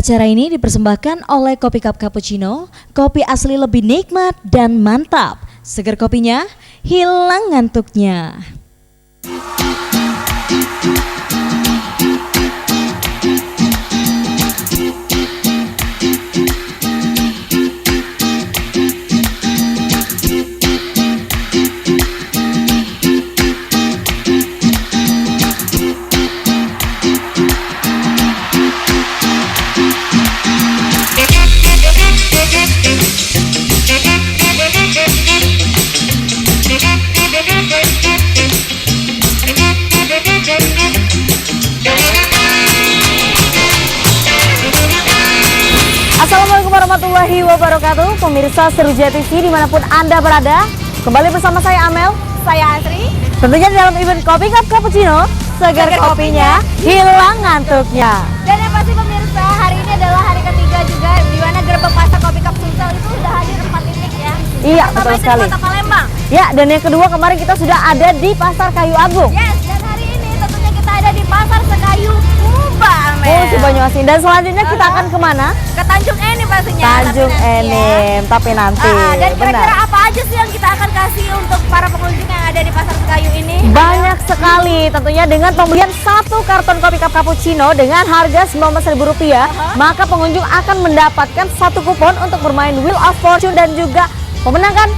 Acara ini dipersembahkan oleh Kopi Cup Cappuccino, kopi asli lebih nikmat dan mantap. Seger kopinya, hilang ngantuknya. Assalamualaikum warahmatullahi wabarakatuh. Pemirsa Seruja TV dimanapun Anda berada, kembali bersama saya Amel, saya Asri. Tentunya dalam event Kopi Cup Cappuccino, segar kopinya, hilang ngantuknya. Dan yang pasti pemirsa, hari ini adalah hari ketiga juga di mana gerbang pasar Kopi Cup Sumsel itu sudah hadir 4 titik ya. Iya, Pertama betul itu sekali. di Kota Palembang. Ya, dan yang kedua kemarin kita sudah ada di Pasar Kayu Agung. Yes, dan hari ini tentunya kita ada di Pasar Sekayu Muba, Amel. Oh, si Banyuasin. Dan selanjutnya kita akan kemana? Ke Tanjung Enim pastinya. Tanjung Enim, tapi nanti. Dan kira-kira apa aja sih yang kita akan kasih untuk para pengunjung yang ada di Pasar Sekayu ini? Banyak sekali, tentunya dengan pembelian satu karton Kopi Cup Cappuccino dengan harga Rp19.000, maka pengunjung akan mendapatkan satu kupon untuk bermain Wheel of Fortune dan juga memenangkan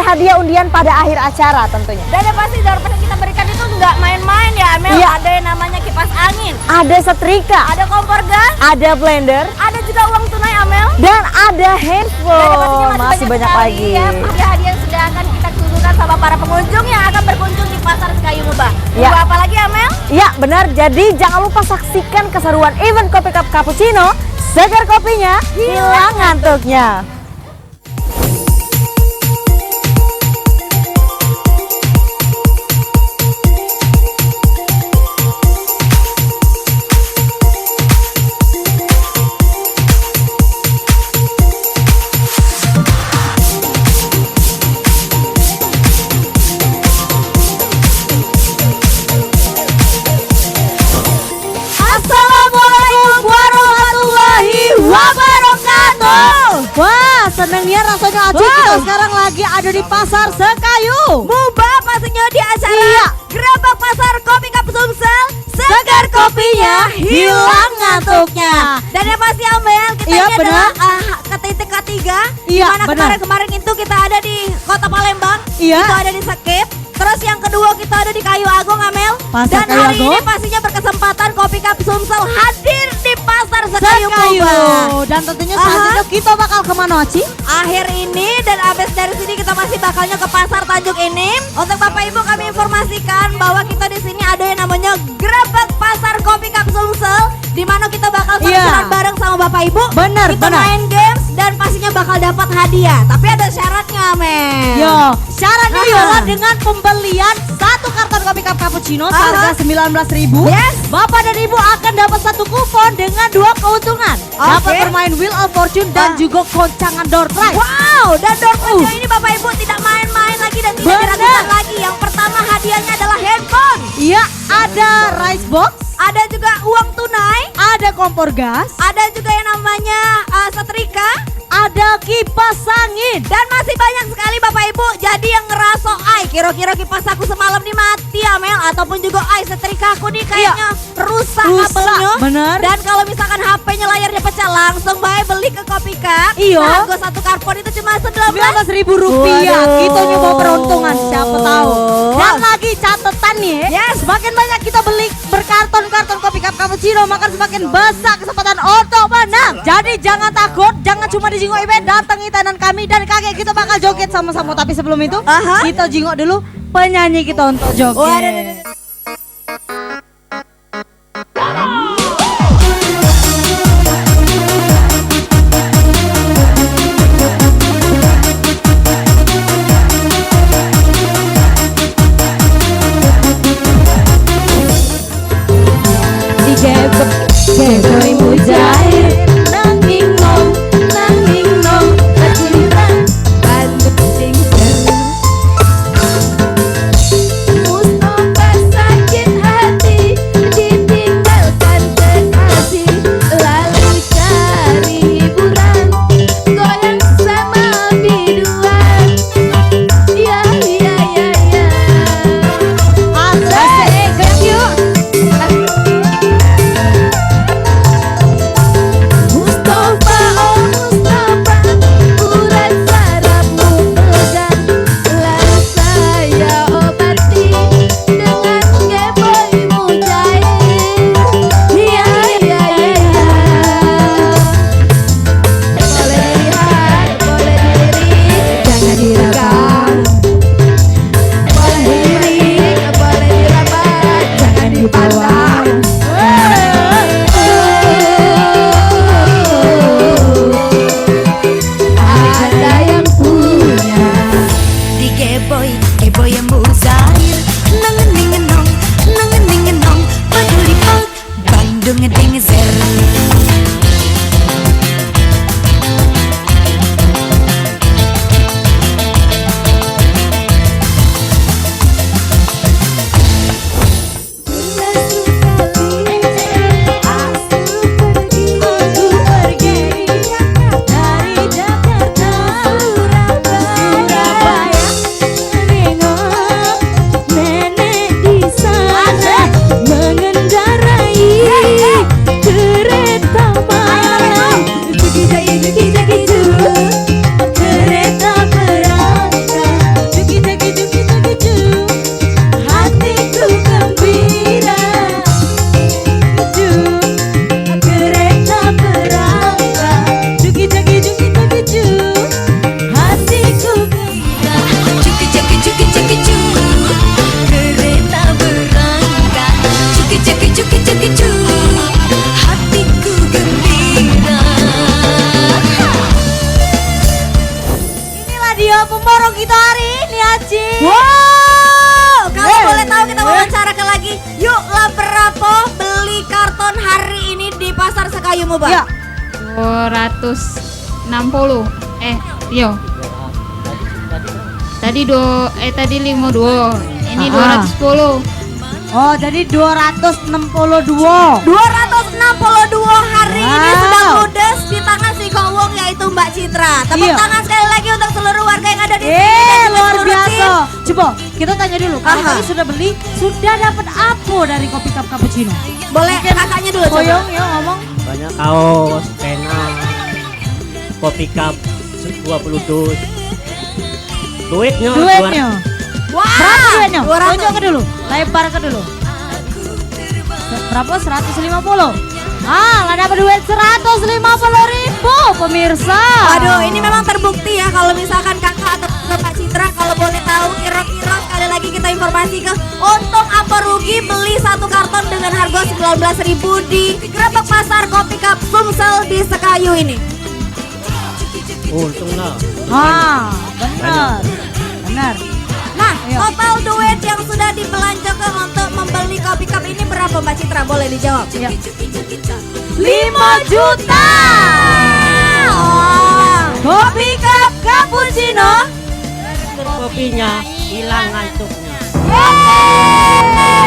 hadiah undian pada akhir acara tentunya. Dan yang pasti door prize yang kita berikan itu nggak main-main ya, Amel. Iya. Ada yang namanya kipas angin, Ada setrika, ada kompor gas, ada blender, ada juga uang tunai, Amel. dan ada Dan yang handphone. pastinya Masih banyak sekali lagi. ya hadiah-hadiah yang sudah akan kita suguhkan sama para pengunjung yang akan berkunjung di Pasar Sekayu Muba. Ya. Apa lagi, Amel? Ya benar, jadi jangan lupa saksikan keseruan event Kopi Cup Cappuccino, segar kopinya, hilang ngantuknya. Assalamualaikum warahmatullahi wabarakatuh. Wah, senangnya rasanya Aci, kita sekarang lagi ada di Pasar Sekayu Muba pastinya di acara Iya. Gerobak Pasar Kopi Cup Sumsel, segar kopinya, hilang ngantuknya. Dan yang pasti, Amel, kita Iya, ini benar. adalah ke titik ketiga. Iya, Dimana benar. kemarin-kemarin itu kita ada di Kota Palembang, Iya. itu ada di Sekip. Terus yang kedua kita ada di Kayu Agung, Amel. Pasar Dan Kayu hari Agung. ini pastinya berkesempatan Kopi Cup Sumsel hadir di Pasar Sekayu Muba. Dan tentunya selanjutnya kita bakal kemana, Aci? Akhir ini dan abis dari sini kita masih bakalnya ke Pasar Tanjung Enim. Untuk Bapak Ibu kami informasikan bahwa kita di sini ada yang namanya Gerobak Pasar Kopi Cup Sumsel, di mana kita bakal Iya. senang bareng sama Bapak Ibu. Benar, Kita benar. main games dan pastinya bakal dapat hadiah. Tapi ada syaratnya, Amel. Yo, syaratnya Aha. ialah dengan pembelian satu karton Kopi Cup Cappuccino seharga Aha. Rp19.000. Yes. Bapak dan Ibu akan dapat satu kupon dengan dua keuntungan. Dapat Oke. bermain Wheel of Fortune dan juga goncangan door prize. Wow, dan door prize ini Bapak Ibu tidak main-main lagi dan tidak Benar. diragukan lagi. Yang pertama hadiahnya adalah handphone. Iya, ada rice box, Ada juga uang tunai. ada kompor gas, Ada juga yang namanya setrika. ada kipas angin. Dan masih banyak sekali Bapak Ibu. Jadi yang ngerasa, kira-kira kipas aku semalam nih mati, Amel. Ataupun juga, setrika aku nih kayaknya rusak kabelnya. Bener. Dan kalau misalkan HP-nya layarnya pecah, langsung baik beli ke Kopi Cup. Iya. Harga satu karpon itu cuma Rp19.000. Waduh. Kita nyoba peruntungan, siapa tahu. Dan lagi catatan nih, Yes. semakin banyak kita beli berkarton-karton Kopi Cup Cappuccino, maka semakin besar kesempatan untuk menang. Jadi jangan takut, jangan cuma di Jingo Event, datangi tenan kami dan kakek kita bakal joget sama-sama. Tapi sebelum itu, Aha. kita jingok dulu penyanyi kita untuk joget. Gegoy mujair nang bingung kecilan bantu singser Musto pasar 260. Yo. Tadi 52. Ini 210. Oh, jadi 262. 262 hari ini Wow. sudah ludes di tangan si Kowong yaitu Mbak Citra. Tepuk Iya. tangan sekali lagi untuk seluruh warga yang ada di sini dan juga Luar seluruh biasa. tim. Coba kita tanya dulu, kalau Aha. tadi sudah beli, sudah dapat apa dari kopi cup cappuccino? Boleh kakaknya dulu coba. Koyong ya ngomong. Banyak kaos, pena, kopi cup 20 dus. Duitnya. Wah, Berapa duitnya? 200. Tunjuk ke dulu, lebar ke dulu. Berapa? 150. Lah dapat duit 150.000 pemirsa. Waduh, ini memang terbukti ya kalau misalkan kakak atau Mbak Citra kalau boleh tahu kira-kira sekali lagi kita informasi ke untung apa rugi beli satu karton dengan harga 19.000 di Grebek Pasar Kopi Cup Sumsel di Sekayu ini. Untung lah. Benar. Benar. Nah, Ayo. total duit yang sudah dibelanjakan untuk membeli kopi cup ini berapa Mbak Citra? Boleh dijawab? Iya. 5 juta. Kopi cup cappuccino. Kopinya hilang ngantuknya.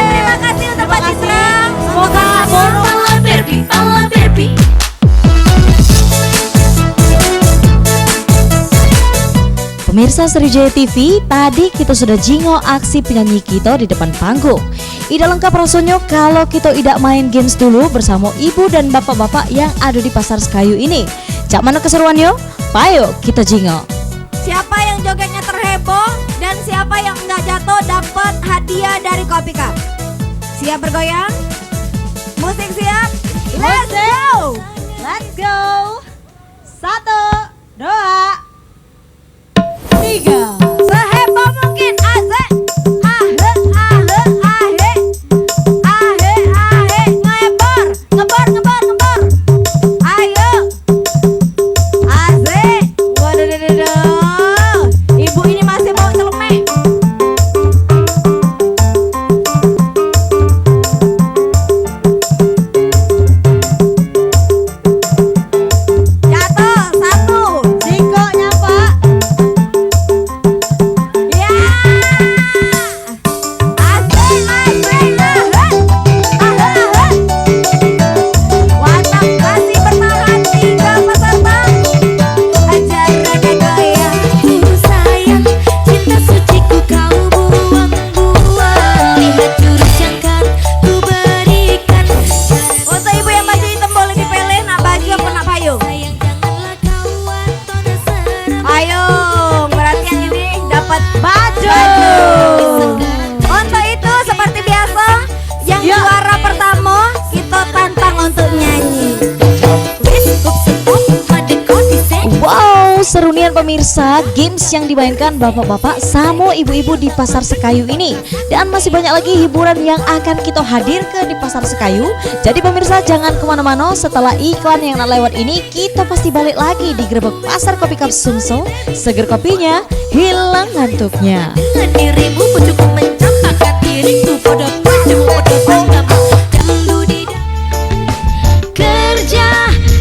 Terima kasih untuk Mbak Citra. Semoga Pemirsa Sriwijaya TV, tadi kita sudah jingo aksi penyanyi kita di depan panggung. Ida lengkap rasanya kalau kita tidak main games dulu bersama ibu dan bapak-bapak yang ada di Pasar Sekayu ini. Cak mana keseruannya? Payo kita jingo. Siapa yang jogetnya terheboh dan siapa yang nggak jatuh dapat hadiah dari Kopi Cup. Siap bergoyang? Musik siap? Let's go! Let's go. 1, 2, 3. Seheboh mungkin Aze. Ahe, ahe, ahe. Ahe, ahe. Ngebor, ngebor, ngebor, ngebor. Ayo. Aze. Waduh. Ibu ini masih mau celemek. Jatuh, 1. Singkoknya Pak. Ya, asik, asik, Watak masih bertahan 3 peserta. Ajarannya goyang, ku sayang, cinta suciku kau buang-buang. Lihat jurus yang kan ku berikan. Untuk ibu yang baju hitam boleh dipilih, nak baju apa nak payung? Payung, berarti yang ini dapat baju. Untuk itu seperti biasa, yang Ya. juara pertama kita tantang untuk nyanyi. Wow, serunian pemirsa, games yang dimainkan bapak-bapak sama ibu-ibu di Pasar Sekayu ini. Dan masih banyak lagi hiburan yang akan kita hadirkan di Pasar Sekayu. Jadi pemirsa jangan kemana-mana, setelah iklan yang lewat ini kita pasti balik lagi di Grebek Pasar Kopi Cup Sumsel. Seger kopinya, hilang ngantuknya. Dengan dirimu ku cukup mencampakkan diriku pada padamu pada padamu dahulu di kerja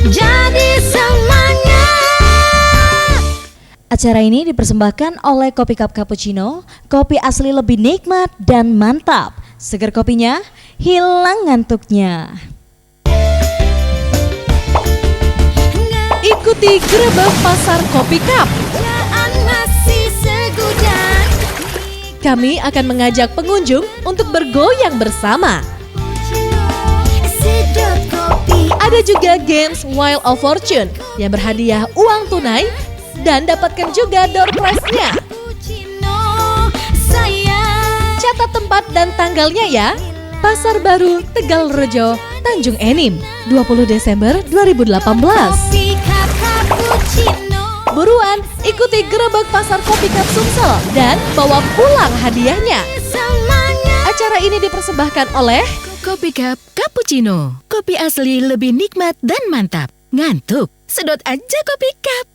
jadi semangat. Acara ini dipersembahkan oleh Kopi Cup Cappuccino, kopi asli lebih nikmat dan mantap. Seger kopinya, hilang ngantuknya. Ikuti Grebek Pasar Kopi Cup. Masih segudan. Kami akan mengajak pengunjung untuk bergoyang bersama. Sedot kopi. Ada juga games Wheel of Fortune yang berhadiah uang tunai dan dapatkan juga door prize-nya. Catat tempat dan tanggalnya ya. Pasar Baru, Tegalrejo, Tanjung Enim, 20 Desember 2018. Buruan, ikuti Grebek Pasar Kopi Cup Sumsel dan bawa pulang hadiahnya. Acara ini dipersembahkan oleh Kopi Cup Cappuccino. Kopi asli lebih nikmat dan mantap. Ngantuk? Sedot aja Kopi Cup.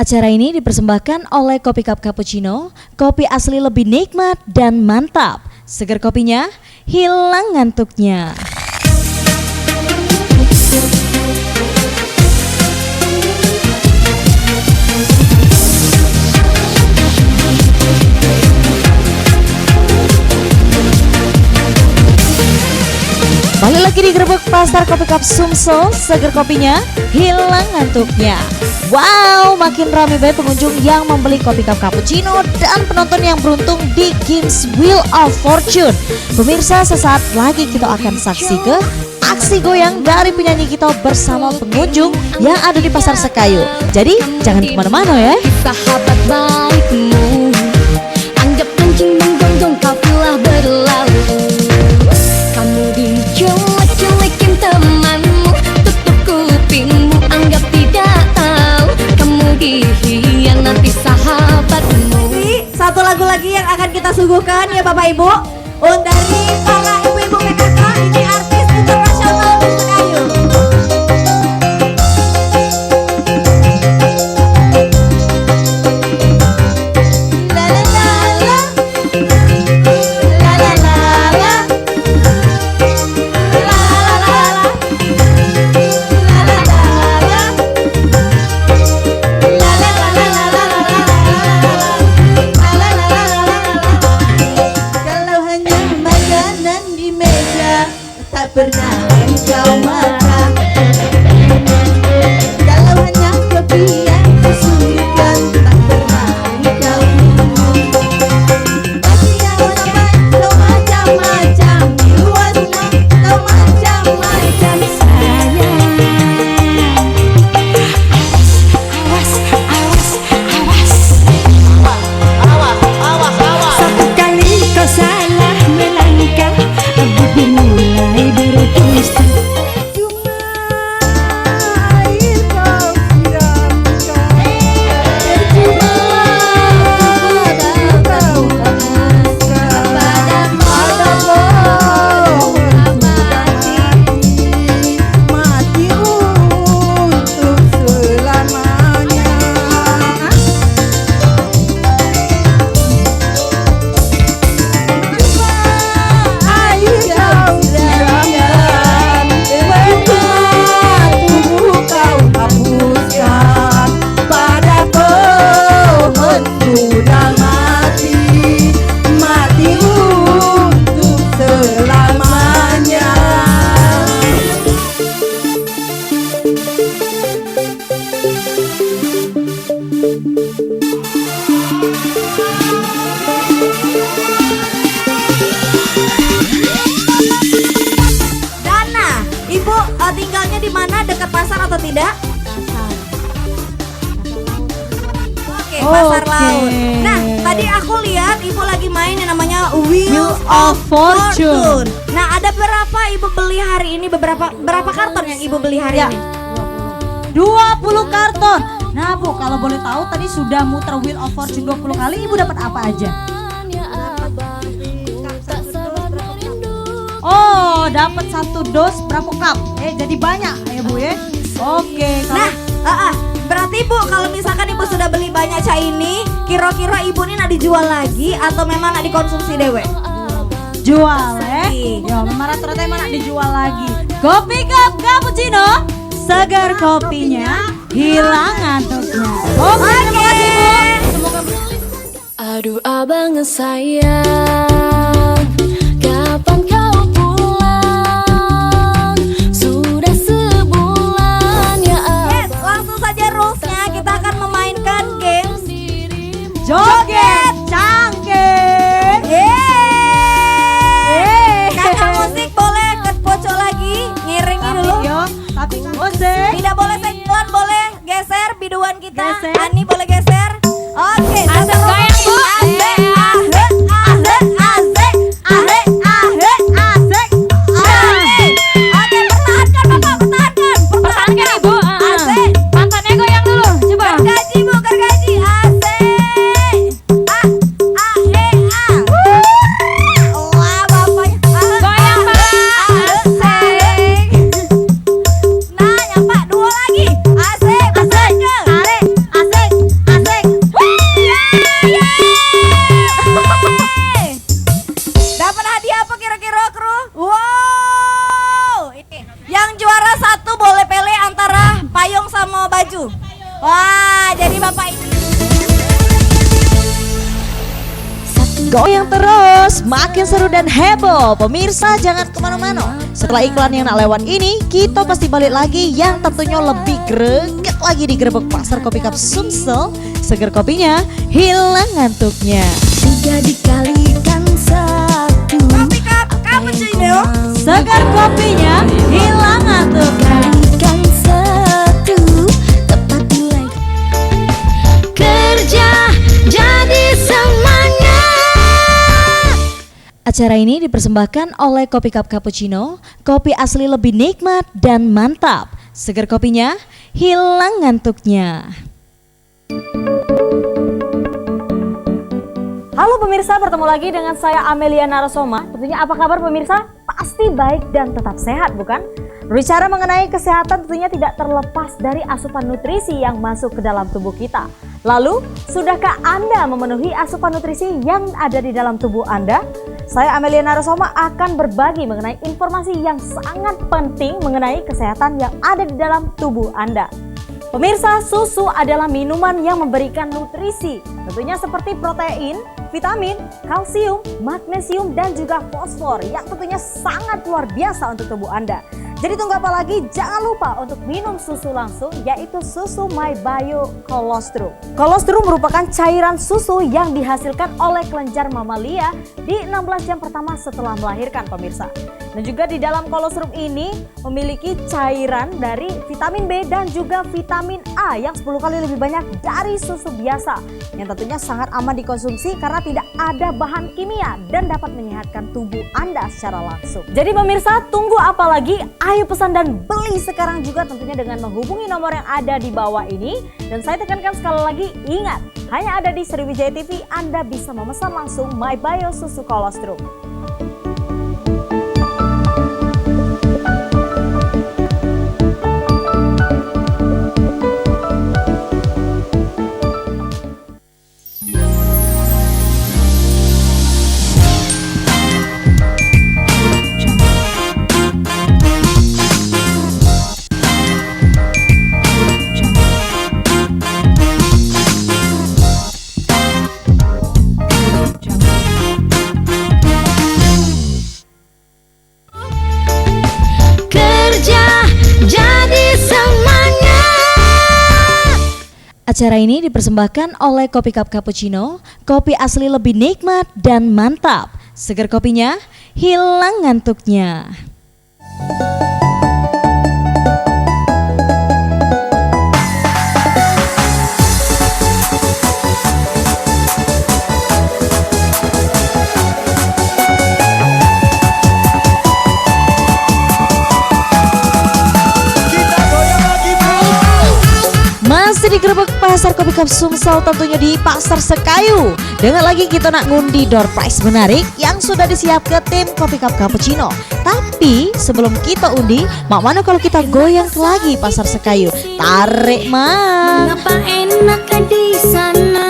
Acara ini dipersembahkan oleh Kopi Cup Cappuccino, kopi asli lebih nikmat dan mantap. Seger kopinya, hilang ngantuknya. Balik lagi di Grebek Pasar Kopi Cup Sumsel, seger kopinya, hilang ngantuknya. Wow, makin ramai banget pengunjung yang membeli Kopi Cup Cappuccino dan penonton yang beruntung di Games Wheel of Fortune. Pemirsa, sesaat lagi kita akan saksi ke aksi goyang dari penyanyi kita bersama pengunjung yang ada di Pasar Sekayu. Jadi jangan kemana-mana ya. Sahabat baikmu, anggap kancing menggonggong kafilah berlalu. Kamu dicuek-cuekin temanmu, tutup kupingmu, anggap tidak tahu. Kamu dikhianati sahabatmu. Satu lagu lagi yang akan kita suguhkan ya Bapak Ibu. Dari para ibu-ibu PKK, ini artis internasional di Sekayu. La la la la. La la la la. La la la la. La la la la. La la la la la la la. Kalau hanya makanan di meja tak pernah engkau makan. Kalau hanya kopi yang kusukan tak pernah engkau minum. Bagi yang ramai kau macam-macam, di luar rumah kau macam-macam sayang. Satu kali kau salah melangkah, bibir mulai berdusta. Cuma air kau siramkan, percuma kau pamaskan padamu mati untuk selamanya. Air kau siramkan, percuma tubuh kau hapuskan, pada pohon sudah mati, mati untuk selamanya. Dana, Ibu tinggalnya di mana? Dekat pasar atau tidak? Oke, pasar Oke. laut. Nah, tadi aku lihat Ibu lagi main yang namanya Wheel Wheel of of Fortune. Fortune. Nah, ada berapa Ibu beli hari ini? Berapa karton yang Ibu beli hari Ya. ini? 20 karton. Nah Bu, kalau boleh tahu tadi sudah muter Wheel of Fortune 20 kali, Ibu dapat apa aja? Oh, dapat 1 dos berapa cup? Jadi banyak ya Bu ya. Oke, Nah, kalau berarti Bu kalau misalkan Ibu sudah beli banyak cai ini, kira-kira Ibu ini nak dijual lagi atau memang nak dikonsumsi dewe? jual ya. Iya. Ya, memang rata-rata emang nak dijual lagi. Kopi Cup Cappuccino, segar kopinya, hilang ngantuknya. Oke, terima kasih Bu. Semoga Aduh abang sayang, kapan kau pulang? Sudah sebulan ya Yes, langsung saja rulesnya kita akan memainkan games joget cangkir. Kakak musik boleh ke pojok lagi, ngiringi dulu. Yo, tapi musik. Tidak boleh sentuhan, boleh geser biduan kita. Geser. Ani boleh geser. Oke, Asik goyang, Bu. Asik, asik, asik, asik, asik, asik, asik. Oke, pertahankan Bapak, pertahankan. Pertahankan Ibu. Asik. Pantatnya goyang dulu, coba. Gergaji Bu, gergaji. Asik. Wah, bapaknya. Goyang, Pak. Asik. Nah, nyampak dua lagi. Asik, asik. Asik, asik. Goyang terus, makin seru dan heboh. Pemirsa jangan kemana-mana. Setelah iklan yang nak lewat ini, kita pasti balik lagi yang tentunya lebih greget lagi di Gerebek Pasar Kopi Cup Sumsel. Seger kopinya, hilang ngantuknya. 3 dikalikan 1. Kopi Cup Cappuccino. Segar kopinya, hilang ngantuknya. Kalikan 1. Tepat nilai. Kerja jadi semangat. Acara ini dipersembahkan oleh Kopi Cup Cappuccino, kopi asli lebih nikmat dan mantap. Seger kopinya, hilang ngantuknya. Halo pemirsa, bertemu lagi dengan saya Amelia Narasoma. Tentunya apa kabar pemirsa? Pasti baik dan tetap sehat, bukan? Berbicara mengenai kesehatan tentunya tidak terlepas dari asupan nutrisi yang masuk ke dalam tubuh kita. Lalu, sudahkah Anda memenuhi asupan nutrisi yang ada di dalam tubuh Anda? Saya Amelia Narasoma akan berbagi mengenai informasi yang sangat penting mengenai kesehatan yang ada di dalam tubuh Anda. Pemirsa, susu adalah minuman yang memberikan nutrisi, tentunya seperti protein, vitamin, kalsium, magnesium, dan juga fosfor yang tentunya sangat luar biasa untuk tubuh Anda. Jadi tunggu apa lagi? Jangan lupa untuk minum susu langsung, yaitu susu My Bio Colostrum. Colostrum merupakan cairan susu yang dihasilkan oleh kelenjar mamalia di 16 jam pertama setelah melahirkan, pemirsa. Dan juga di dalam colostrum ini memiliki cairan dari vitamin B dan juga vitamin A yang 10 kali lebih banyak dari susu biasa, yang tentunya sangat aman dikonsumsi karena tidak ada bahan kimia dan dapat menyehatkan tubuh Anda secara langsung. Jadi pemirsa, tunggu apa lagi? Ayo pesan dan beli sekarang juga tentunya dengan menghubungi nomor yang ada di bawah ini. Dan saya tekankan sekali lagi, ingat, hanya ada di Sriwijaya TV Anda bisa memesan langsung My Bio Susu Colostrum. Acara ini dipersembahkan oleh Kopi Cup Cappuccino, kopi asli lebih nikmat dan mantap. Seger kopinya, hilang ngantuknya. Masih di Gerebek Pasar Kopi Cup Sumsel, tentunya di Pasar Sekayu. Dengan lagi kita nak ngundi door prize menarik yang sudah disiap ke tim Kopi Cup Cappuccino. Tapi sebelum kita undi, mak mana kalau kita goyang lagi Pasar Sekayu? Tarik mah. Mengapa enak di sana?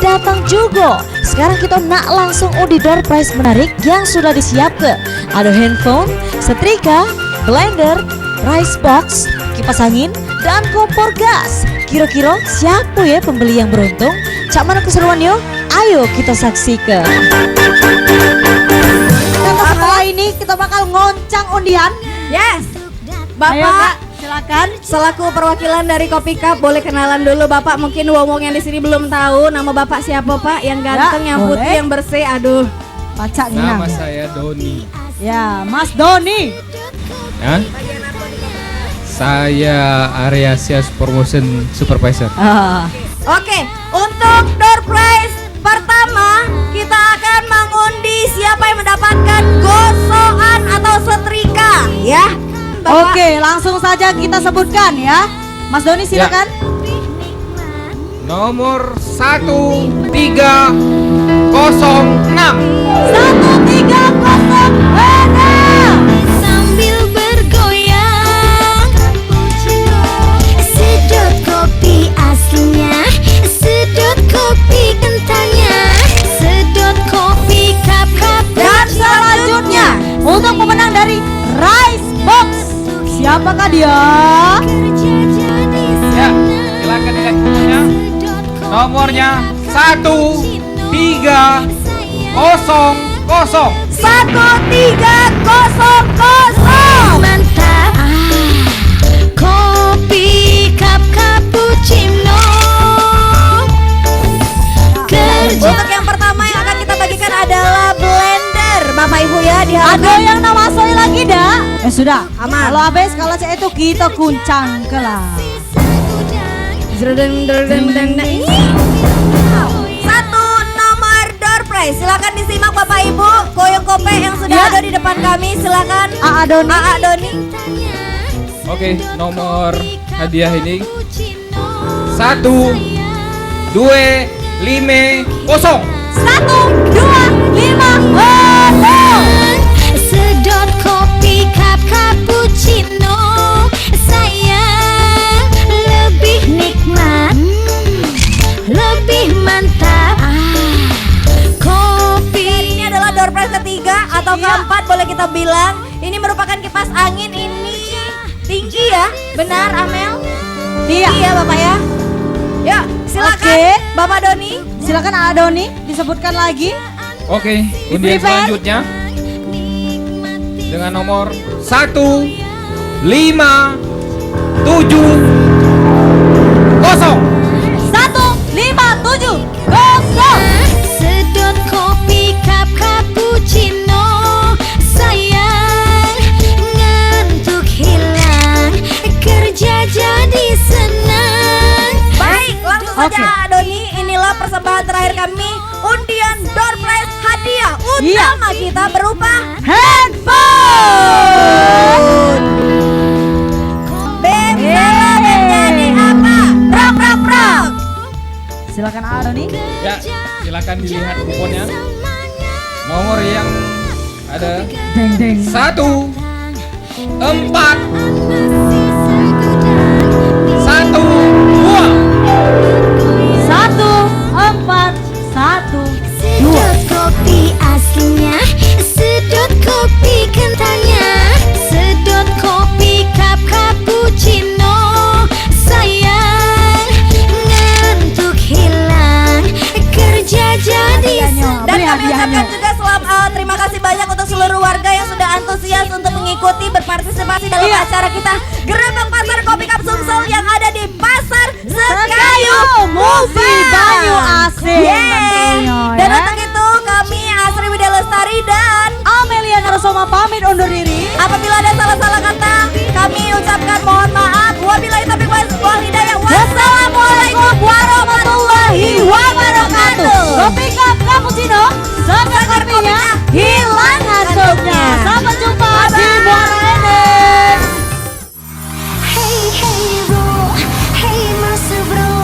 Datang juga. Sekarang kita nak langsung undi door prize menarik yang sudah disiapkan. Ada handphone, setrika, blender, rice box, kipas angin, dan kompor gas. Kira-kira siapa ya pembeli yang beruntung? Cak mana keseruan yo? Ayo kita saksikan. Dan setelah ini kita bakal ngoncang undian. Yes. Ayo, Bapak, Kak, silakan. selaku perwakilan dari Kopi Cup, boleh kenalan dulu Bapak. Mungkin wong yang di sini belum tahu nama Bapak siapa Pak? Yang ganteng, yang boleh. putih, yang bersih. Aduh. Pacak Nama Minang. saya Doni. Ya, Mas Doni. Ya? Saya area sales promotion supervisor. Oke, untuk door prize pertama kita akan mengundi siapa yang mendapatkan gosokan atau setrika, ya. Bapak. Oke, langsung saja kita sebutkan ya. Mas Doni silakan. Nomor 1306. 1306. Apakah dia? Ya, silakan dilihat kuponnya. Nomornya 1300. 1300. Mantap. Kopi cup cappuccino. Untuk yang pertama yang akan kita bagikan adalah blender, Bapak Ibu ya. Ada yang nama soy lagi dah? Sudah. Aman. Kalau habis kalau saya itu kita kuncang kelas. Satu nomor door prize. Silakan disimak Bapak Ibu. Koyong kope yang sudah Ya. ada di depan kami. Silakan. Aa Doni. Aa Doni. Oke, nomor hadiah ini 1, 2, 5, 0. 1, 2, 5, Sedot kopi cup cappuccino. Sayang, lebih nikmat, lebih mantap. Kopi. Ini adalah door prize ketiga atau keempat boleh kita bilang. Ini merupakan kipas angin ini tinggi ya. Benar Amel? Iya. Tinggi ya Bapak ya. Yuk silakan Oke. Bapak Doni. Silakan Aa Doni disebutkan lagi. Oke, undian Prepare. selanjutnya dengan nomor 1, 5, 7, 0. 1, 5, 7, 0. Sedot kopi cup cappuccino. Sayang, ngantuk hilang, kerja jadi senang. Baik, langsung saja Oke. Aa Doni. Inilah persembahan terakhir kami. Undian door prize hadiah utama kita berupa Handphone. BEM salah menjadi apa? Prok prok prok. Silakan Aa Doni. Ya, silakan dilihat kuponnya. Nomor yang ada Deng deng. 1, 4, 1, 2. 1, 4, 1, 2. Sedot kopi aslinya, sedot kopi kentalnya, sedot kopi cup cappuccino. Sayang, ngantuk hilang, kerja jadi senang. Dan Beli kami hadiahnya. ucapkan juga terima kasih banyak untuk seluruh warga yang sudah antusias untuk mengikuti berpartisipasi dalam Iya. acara kita Gerebek Pasar Kopi Cup Sumsel yang ada di Pasar Sekayu Sekayu, Movie Banyu Asih Yeay. tentunya, Dan ya. untuk itu kami Asri Widya Lestari dan Amelia Narasoma pamit undur diri. apabila ada salah-salah kata kami ucapkan mohon maaf. Wabillahi taufiq wal hidayah. Wassalamualaikum warahmatullahi wabarakatuh. Kopi Cup Cappuccino segar kopinya hilang ngantuknya. Sampai jumpa di Muara Enim. Hey hey bro, hey mas bro,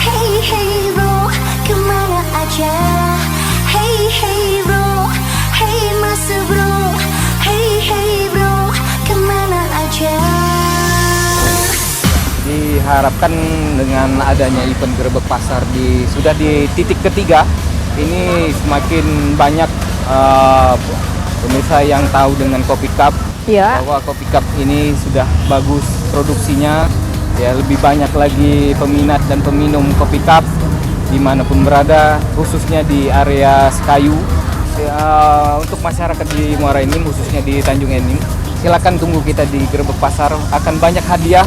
hey hey bro, kemana aja? Hey hey bro, hey mas bro, hey hey bro, kemana aja? Diharapkan dengan adanya event Gerebek Pasar sudah di titik ketiga, ini semakin banyak pemirsa yang tahu dengan Kopi Cup. Iya. Bahwa Kopi Cup ini sudah bagus produksinya, ya lebih banyak lagi peminat dan peminum Kopi Cup dimanapun berada, khususnya di area Sekayu. Ya, untuk masyarakat di Muara Enim, khususnya di Tanjung Enim, silakan tunggu kita di Gerebek Pasar, akan banyak hadiah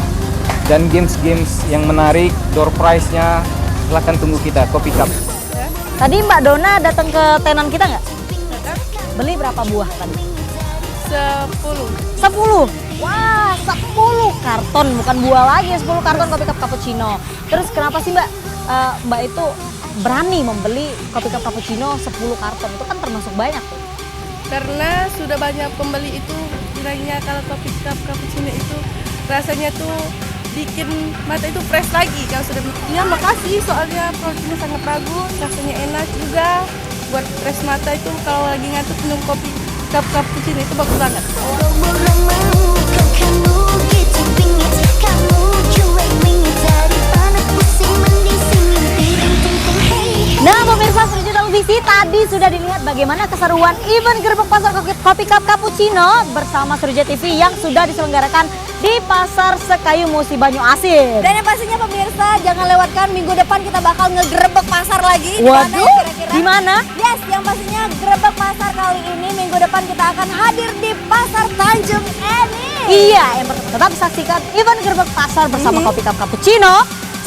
dan games-games yang menarik, door prize-nya. Silakan tunggu kita, Kopi Cup. Tadi Mbak Dona datang ke tenan kita nggak? Beli berapa buah tadi? 10. Wah, 10 karton, bukan buah lagi, 10 karton kopi cup cappuccino. Terus kenapa sih Mbak, Mbak itu berani membeli kopi cup cappuccino 10 karton? Itu kan termasuk banyak tuh. Karena sudah banyak pembeli itu bilangnya kalau kopi cup cappuccino itu rasanya tuh bikin mata itu fresh lagi kalau sudah. Ya makasih, soalnya produknya sangat bagus, rasanya enak juga buat fresh mata itu kalau lagi ngantuk minum kopi cup cappuccino itu bagus banget. Nah pemirsa Seruja Televisi, tadi sudah dilihat bagaimana keseruan event Gerebek Pasar Kopi Cup Cappuccino bersama Seruja TV yang sudah diselenggarakan di Pasar Sekayu Musi Banyu Asin. Dan yang pastinya pemirsa jangan lewatkan minggu depan kita bakal ngegerebek pasar lagi. Di mana ya Waduh, kira-kira? di mana? Yes, yang pastinya gerebek pasar kali ini minggu depan kita akan hadir di Pasar Tanjung Enim. Iya, yang pertama tetap saksikan event gerebek pasar bersama Kopi Cup Cappuccino.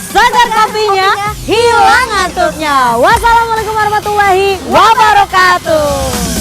Segar kopinya, hilang ngantuknya. Wassalamualaikum warahmatullahi wabarakatuh.